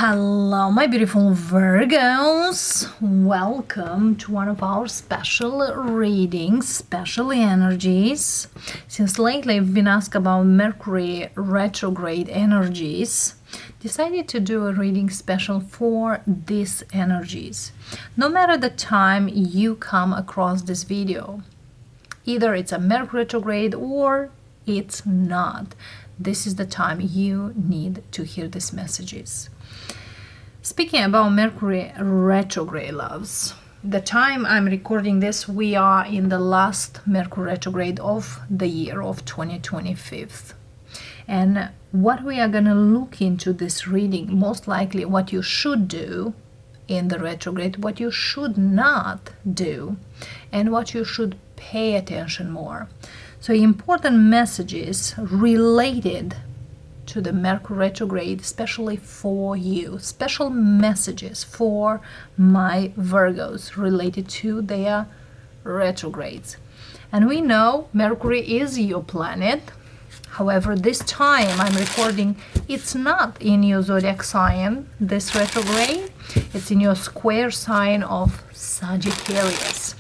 Hello, my beautiful Virgos. Welcome to one of our special readings, special energies. Since lately I've been asked about Mercury retrograde energies, decided to do a reading special for these energies. No matter the time you come across this video, either it's a Mercury retrograde or it's not, this is the time you need to hear these messages. Speaking about Mercury retrograde, loves, the time I'm recording this, we are in the last Mercury retrograde of the year of 2025. And what we are going to look into this reading, most likely what you should do in the retrograde, what you should not do, and what you should pay attention more. So important messages related to the Mercury retrograde, especially for you. Special messages for my Virgos related to their retrogrades. And we know Mercury is your planet. However, this time I'm recording, it's not in your zodiac sign, this retrograde. It's in your square sign of Sagittarius.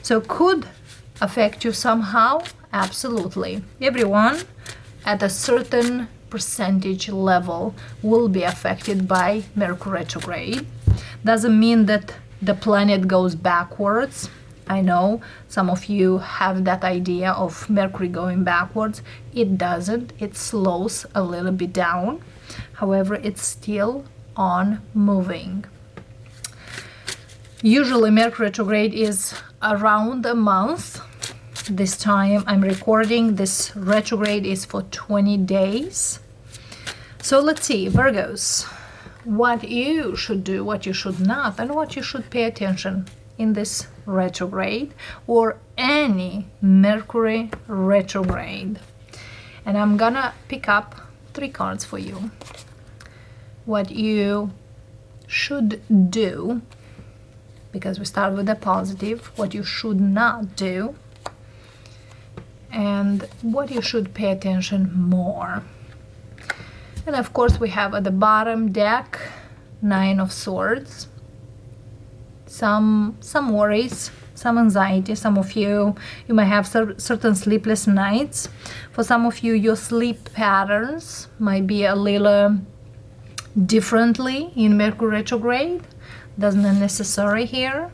So could affect you somehow? Absolutely. Everyone at a certain percentage level will be affected by Mercury retrograde. Doesn't mean that the planet goes backwards. I know some of you have that idea of Mercury going backwards. It doesn't. It slows a little bit down. However, it's still on moving. Usually Mercury retrograde is around a month. This time I'm recording, this retrograde is for 20 days. So let's see, Virgos, what you should do, what you should not, and what you should pay attention in this retrograde or any Mercury retrograde. And I'm gonna pick up 3 cards for you. What you should do, because we start with the positive, what you should not do, and what you should pay attention more. And of course we have at the bottom deck 9 of Swords. Some worries, some anxiety. Some of you might have certain sleepless nights. For some of you, your sleep patterns might be a little differently in Mercury retrograde. Doesn't necessary here.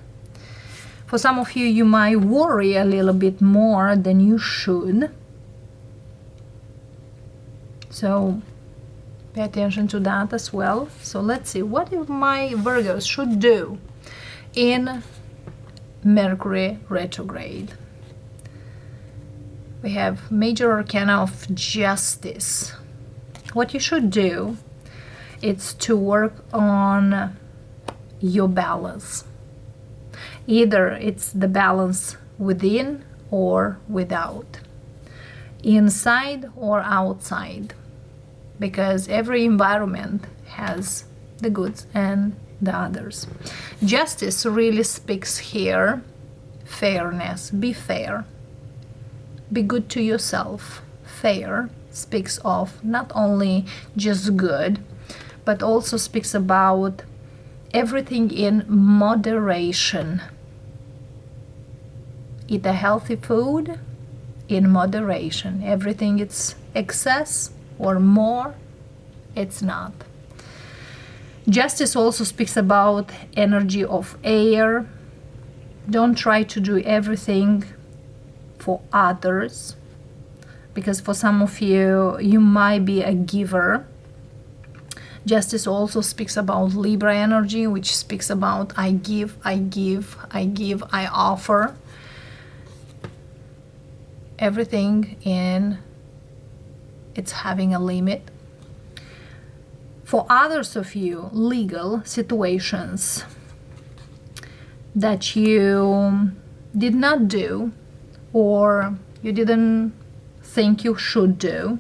For some of you, you might worry a little bit more than you should. So pay attention to that as well. So let's see, what if my Virgos should do in Mercury retrograde? We have major arcana of Justice. What you should do is to work on your balance. Either it's the balance within or without, inside or outside, because every environment has the goods and the others. Justice really speaks here fairness. Be fair. Be good to yourself. Fair speaks of not only just good, but also speaks about everything in moderation. Eat a healthy food in moderation. Everything it's excess or more, it's not. Justice also speaks about energy of air. Don't try to do everything for others, because for some of you, you might be a giver. Justice also speaks about Libra energy, which speaks about I give, I give, I give, I offer. Everything in it's having a limit. For others of you, legal situations that you did not do or you didn't think you should do,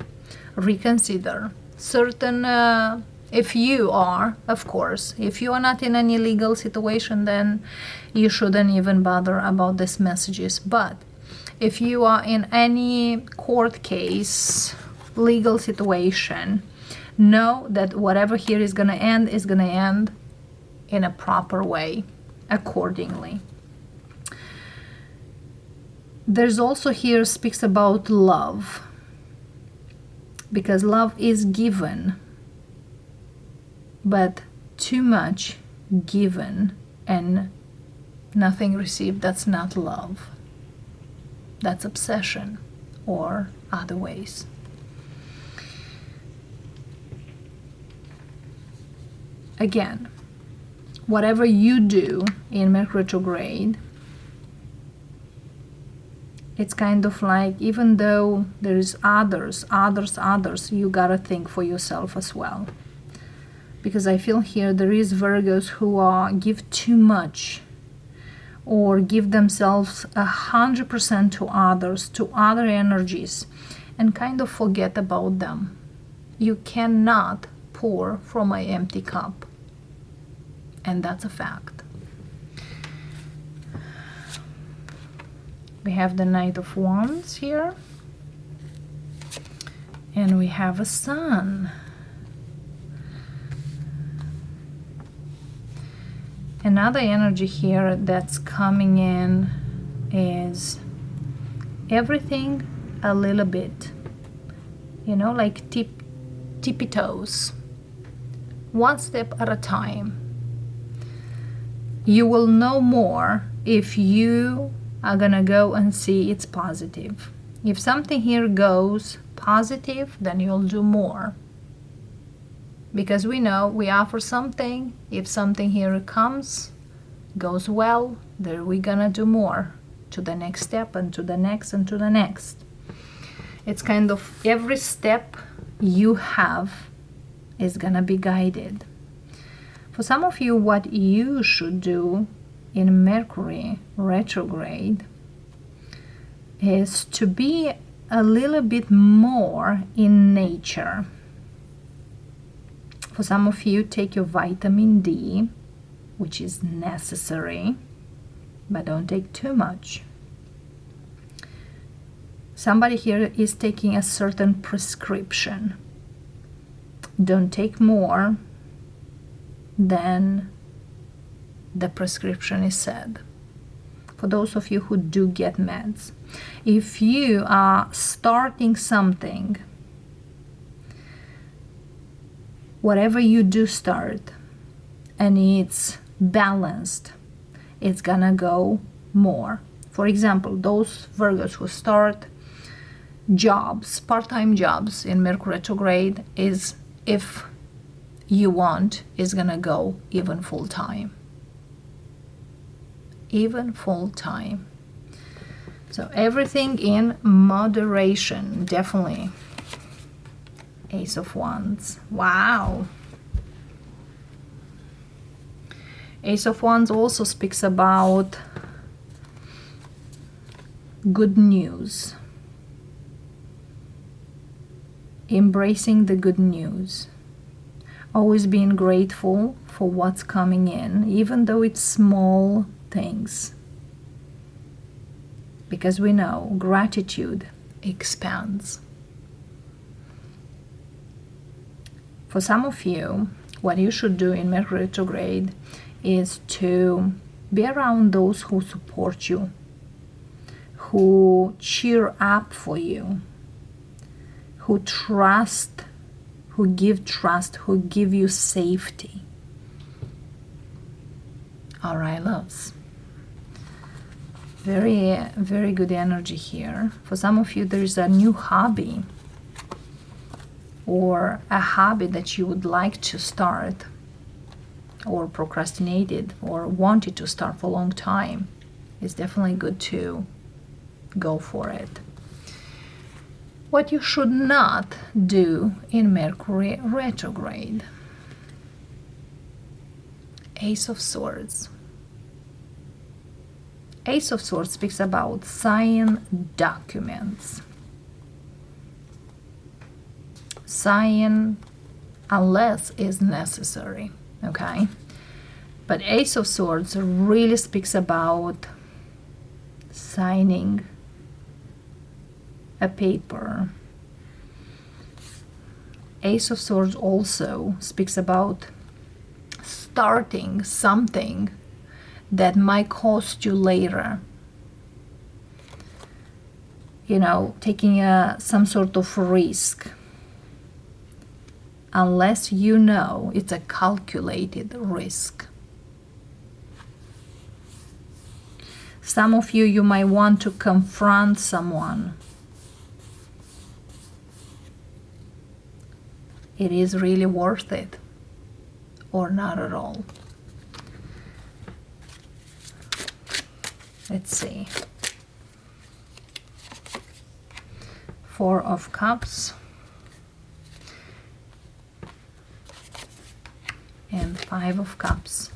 reconsider. Certain if you are, of course, if you are not in any legal situation, then you shouldn't even bother about these messages. But if you are in any court case, legal situation know that whatever here is going to end in a proper way, accordingly. There's also here speaks about love, because love is given, but too much given and nothing received, that's not love. That's obsession or other ways. Again, whatever you do in Mercury retrograde, it's kind of like, even though there is others, you gotta think for yourself as well. Because I feel here there is Virgos who give too much, or give themselves 100% to others, to other energies, and kind of forget about them. You cannot pour from an empty cup, and that's a fact. We have the Knight of Wands here, and we have a Sun. Another energy here that's coming in is everything a little bit, you know, like tippy toes, one step at a time. You will know more if you are gonna go and see it's positive. If something here goes positive, then you'll do more. Because we know we offer something, if something here goes well, then we're gonna do more to the next step and to the next and to the next. It's kind of every step you have is gonna be guided. For some of you, what you should do in Mercury retrograde is to be a little bit more in nature. For some of you, take your vitamin D, which is necessary, but don't take too much. Somebody here is taking a certain prescription. Don't take more than the prescription is said. For those of you who do get meds, if you are starting something, whatever you do start, and it's balanced, it's gonna go more. For example, those Virgos who start jobs, part-time jobs in Mercury retrograde, is, if you want, is gonna go even full-time. Even full-time. So everything in moderation, definitely. Ace of Wands. Wow. Ace of Wands also speaks about good news. Embracing the good news. Always being grateful for what's coming in, even though it's small things. Because we know gratitude expands. For some of you, what you should do in Mercury retrograde is to be around those who support you, who cheer up for you, who trust, who give you safety. All right, loves. Very, very good energy here. For some of you, there is a new hobby, or a hobby that you would like to start, or procrastinated, or wanted to start for a long time. It's definitely good to go for it. What you should not do in Mercury retrograde. Ace of Swords. Ace of Swords speaks about sign documents. Sign unless is necessary, okay? But Ace of Swords really speaks about signing a paper, Ace of Swords also speaks about starting something that might cost you later. You know, taking some sort of risk. Unless you know it's a calculated risk. Some of you might want to confront someone. It is really worth it or not at all. Let's see. Four of Cups and Five of Cups.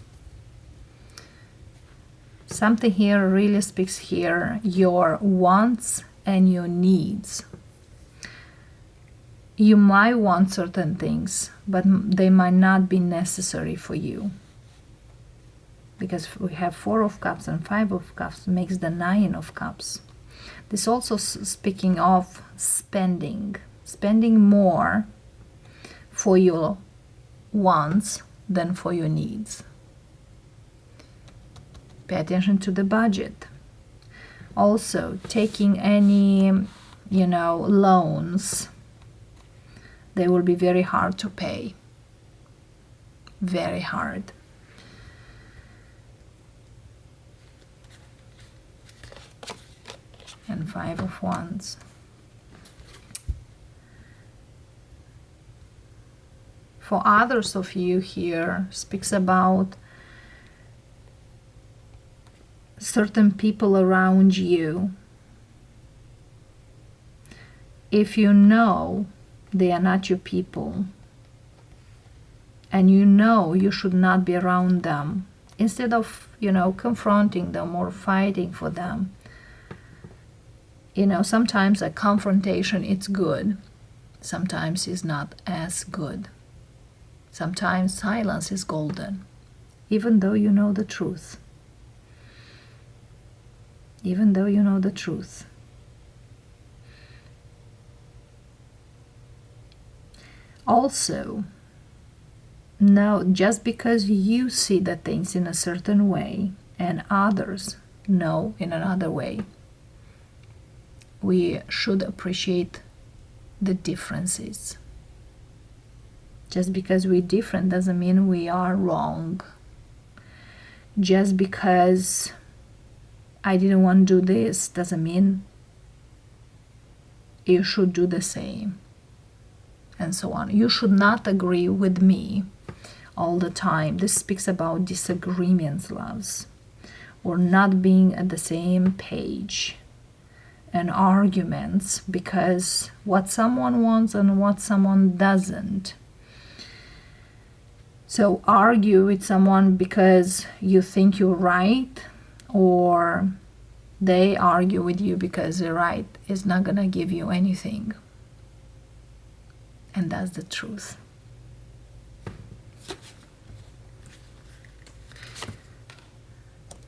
Something here really speaks here, your wants and your needs. You might want certain things, but they might not be necessary for you. Because we have Four of Cups and Five of Cups makes the Nine of Cups. This also speaking of spending more for your wants than for your needs. Pay attention to the budget. Also, taking any, loans, they will be very hard to pay. Very hard. And Five of Wands. For others of you here, speaks about certain people around you. If you know they are not your people, and you know you should not be around them, instead of, confronting them or fighting for them, sometimes a confrontation is good, sometimes it's not as good. Sometimes silence is golden, even though you know the truth. Even though you know the truth. Also, no, just because you see the things in a certain way and others know in another way, we should appreciate the differences. Just because we're different doesn't mean we are wrong. Just because I didn't want to do this doesn't mean you should do the same, and so on. You should not agree with me all the time. This speaks about disagreements, loves, or not being at the same page, and arguments because what someone wants and what someone doesn't. So argue with someone because you think you're right, or they argue with you because they're right, is not gonna give you anything. And that's the truth.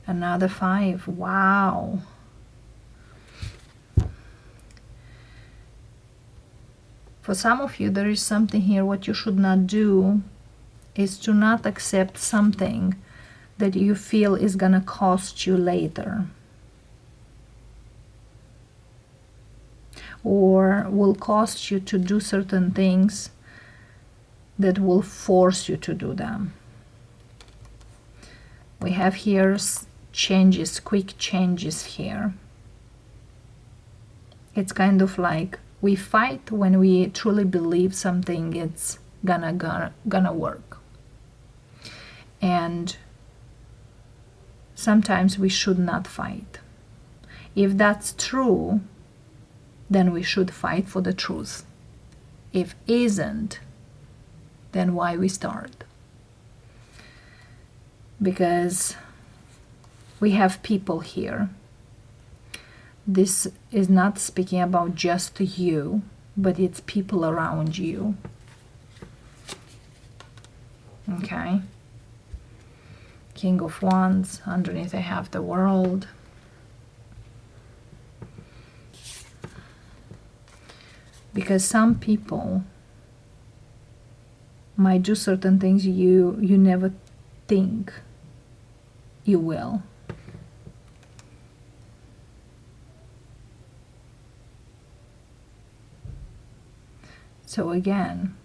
Another Five. Wow. For some of you, there is something here. What you should not do is to not accept something that you feel is gonna cost you later, or will cost you to do certain things that will force you to do them. We have here changes, quick changes here. It's kind of like we fight when we truly believe something it's gonna work. And sometimes we should not fight. If that's true, then we should fight for the truth. If isn't, then why we start? Because we have people here. This is not speaking about just you, but it's people around you. Okay? King of Wands, underneath I have the World. Because some people might do certain things you never think you will. So again,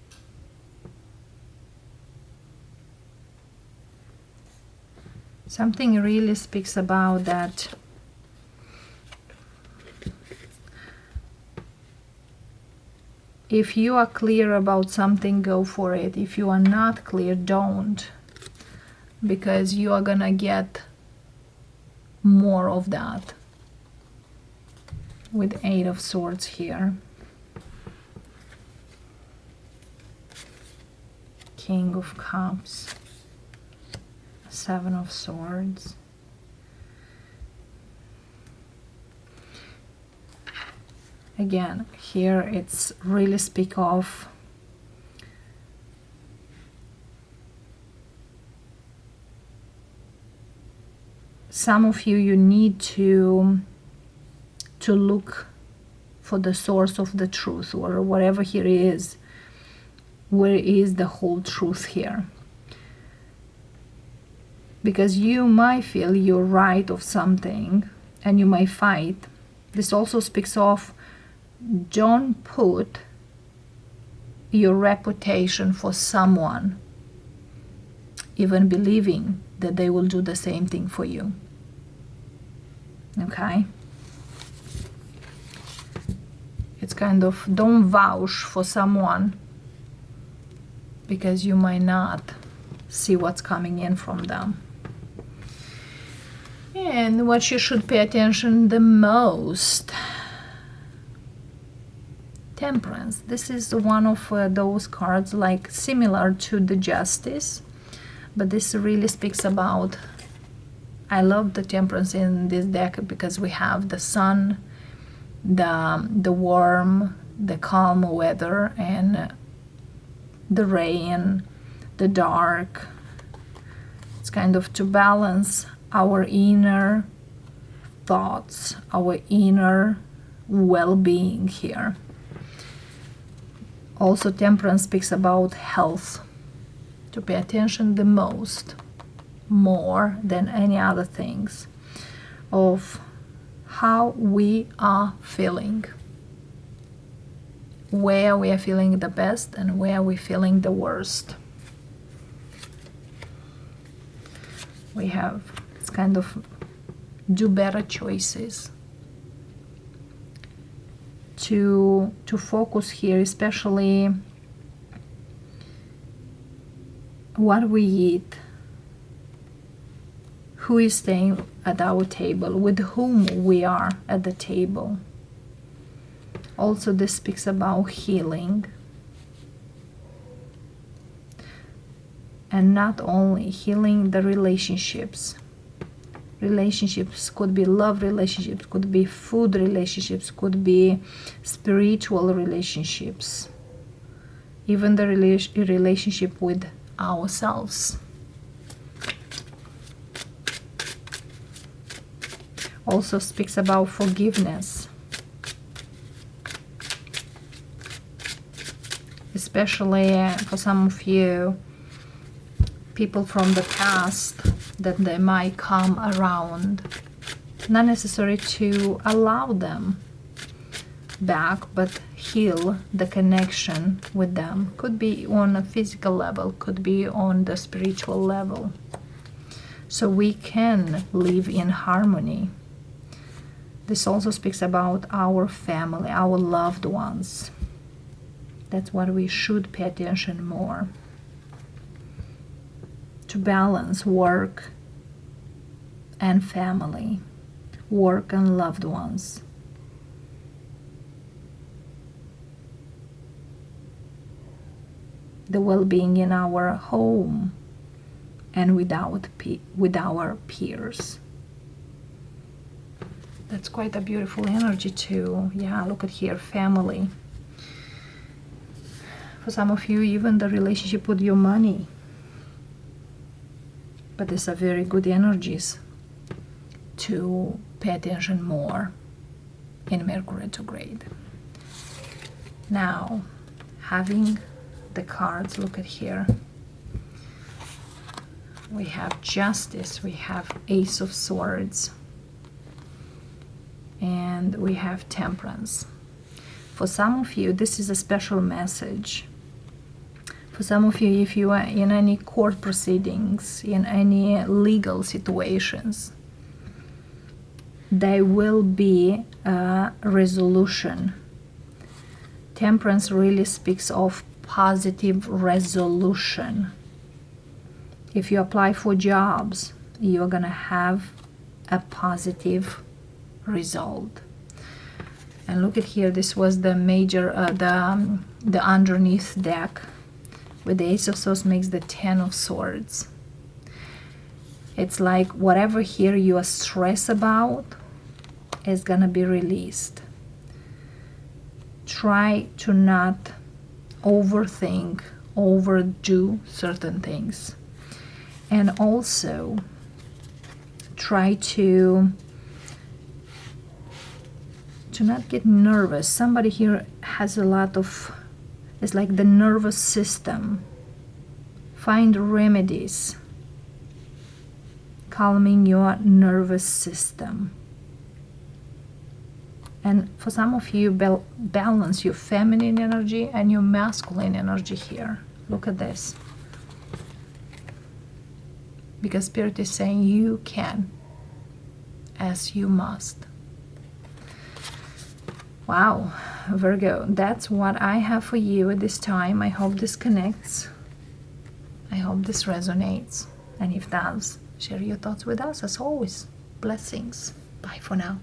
something really speaks about that if you are clear about something, go for it. If you are not clear, don't, because you are gonna get more of that with 8 of Swords here. King of Cups, 7 of Swords. Again, here it's really speak of some of you need to look for the source of the truth, or whatever here is. Where is the whole truth here? Because you might feel you're right of something and you might fight. This also speaks of, don't put your reputation for someone, even believing that they will do the same thing for you. Okay? It's kind of, don't vouch for someone because you might not see what's coming in from them. And what you should pay attention the most, Temperance. This is one of those cards like similar to the Justice, but this really speaks about, I love the Temperance in this deck because we have the sun, the warm, the calm weather, and the rain, the dark. It's kind of to balance our inner thoughts, our inner well-being here. Also, Temperance speaks about health, to pay attention the most, more than any other things, of how we are feeling, where we are feeling the best and where we're feeling the worst. We have, it's kind of do better choices. To focus here, especially what we eat, who is staying at our table, with whom we are at the table. Also, this speaks about healing. And not only healing the relationships. Relationships could be love relationships, could be food relationships, could be spiritual relationships, even the relationship with ourselves. Also speaks about forgiveness, especially for some of you, people from the past, that they might come around. Not necessary to allow them back, but heal the connection with them. Could be on a physical level, could be on the spiritual level. So we can live in harmony. This also speaks about our family, our loved ones. That's what we should pay attention more. To balance work and family, work and loved ones. The well-being in our home and with our peers. That's quite a beautiful energy too. Yeah, look at here, family. For some of you, even the relationship with your money. But these are very good energies to pay attention more in Mercury retrograde. Now, having the cards. Look at here. We have Justice, we have Ace of Swords, and we have Temperance. For some of you, this is a special message. For some of you, if you are in any court proceedings, in any legal situations, there will be a resolution. Temperance really speaks of positive resolution. If you apply for jobs, you're gonna have a positive result. And look at here, this was the major, the underneath deck, where the Ace of Swords makes the Ten of Swords. It's like whatever here you are stressed about is gonna be released. Try to not overthink, overdo certain things. And also try to not get nervous. Somebody here has a lot of, it's like the nervous system. Find remedies calming your nervous system. And for some of you, balance your feminine energy and your masculine energy here. Look at this. Because Spirit is saying you can, as you must. Wow, Virgo, that's what I have for you at this time. I hope this connects. I hope this resonates. And if it does, share your thoughts with us as always. Blessings. Bye for now.